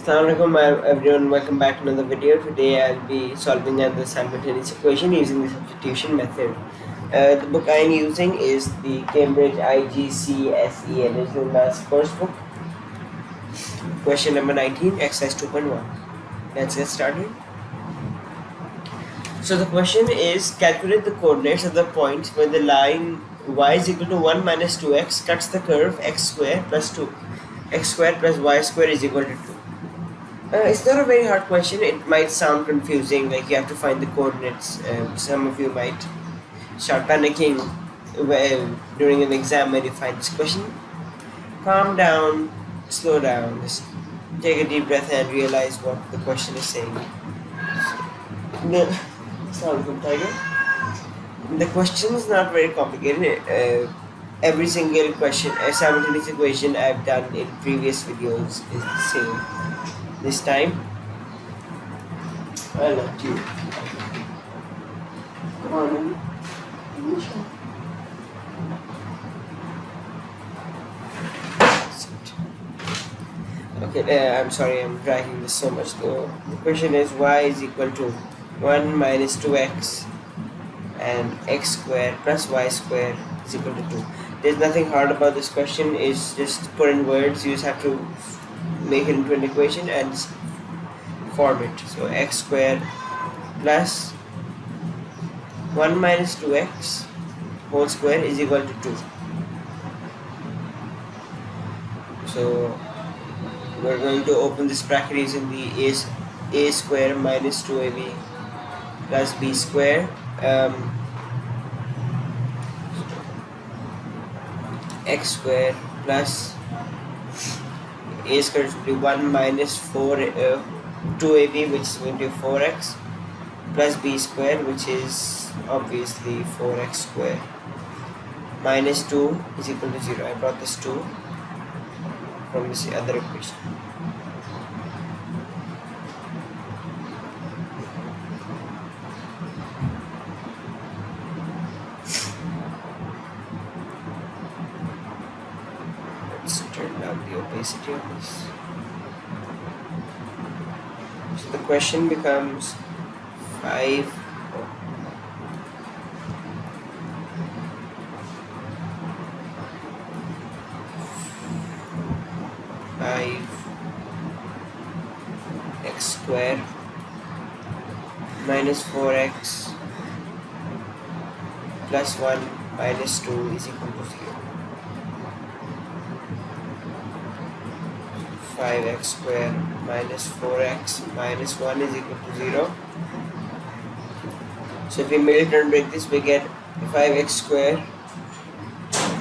Assalamualaikum everyone, welcome back to another video. Today I'll be solving the simultaneous equation using the substitution method. The book I am using is the Cambridge IGSCE Additional Maths course book. Question number 19, exercise 2.1. Let's get started. So the question is, calculate the coordinates of the points where the line y is equal to 1 minus 2x cuts the curve x square plus 2. X square plus y square is equal to 2. It's not a very hard question. It might sound confusing, like you have to find the coordinates. Some of you might start panicking during an exam when you find this question. Calm down, slow down, just take a deep breath and realize what the question is saying. Tiger. The question is not very complicated. Every single question, a simultaneous equation I've done in previous videos is the same. This time, I love you. Come on, okay, I'm sorry, I'm dragging this so much though. The question is y is equal to 1 minus 2x and x square plus y square is equal to 2. There's nothing hard about this question. It's just put in words. You just have to make it into an equation and form it. So x square plus 1 minus 2x whole square is equal to 2. So we're going to open this bracket using the a square minus 2ab plus b square. X square plus a square should be 1 minus 2ab, which is going to be 4x, plus b square, which is obviously 4x square, minus 2 is equal to 0. I brought this 2 from this other equation. Let's turn down the opacity of this. So the question becomes 5 x square minus 4x plus 1 minus 2 is equal to 0. 5x square minus 4x minus 1 is equal to 0. So if we middle term break this, we get 5x square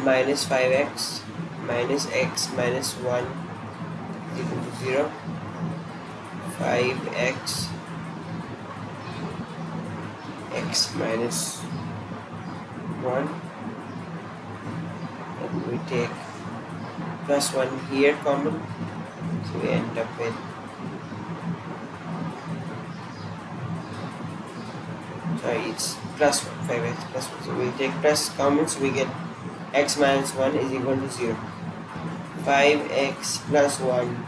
minus 5x minus x minus 1 is equal to 0. 5x x minus 1, and we take plus 1 here common, so we end up with it's plus 1, 5x plus 1, so we take plus common, so we get x minus 1 is equal to 0. 5x plus 1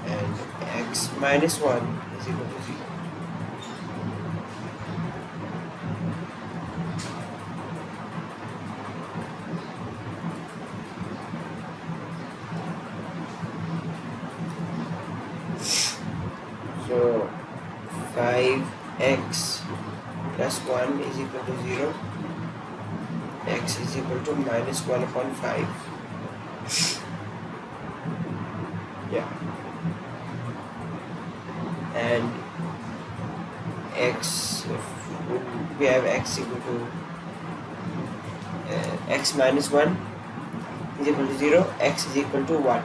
and x minus 1 is equal to 0. So 5x plus 1 is equal to 0. X is equal to minus 1 upon 5. Yeah. And x, we have x equal to x minus 1 is equal to 0, x is equal to 1.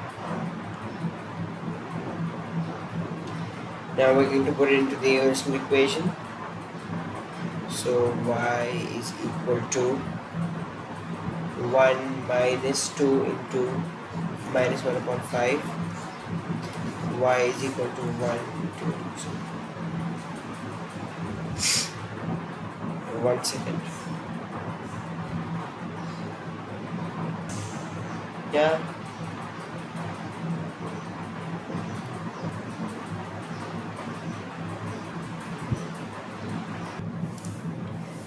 Now we're going to put it into the original equation. So y is equal to 1 minus 2 into minus 1 upon 5. Y is equal to 1 into 1 second. Yeah.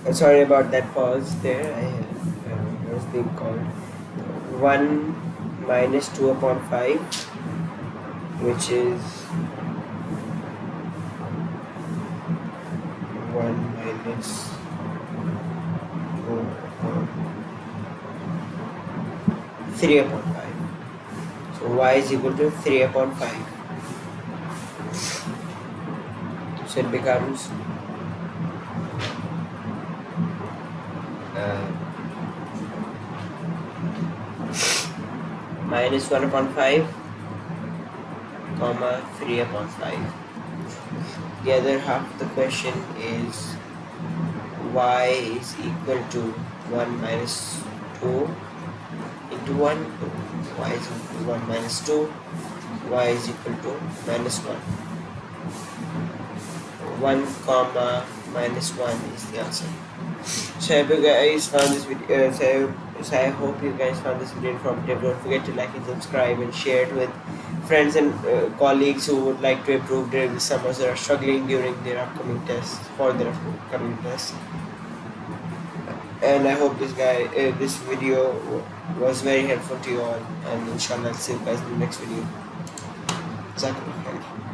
Sorry about that pause there. I was being called. 1 minus 2 upon 5, which is 1 minus 2 upon 3 upon 5. So y is equal to 3 upon 5. So it becomes minus 1 upon 5, comma 3 upon 5. The other half of the question is y is equal to 1 minus 2 into 1, y is equal to 1 minus 2, y is equal to minus 1. 1 comma minus 1 is the answer. So I hope you guys found this video. So I hope you guys found this video informative. Don't forget to like and subscribe and share it with friends and colleagues who would like to improve during the summers or are struggling during their upcoming tests And I hope this video was very helpful to you all. And inshallah, I'll see you guys in the next video. Jazakallah khair.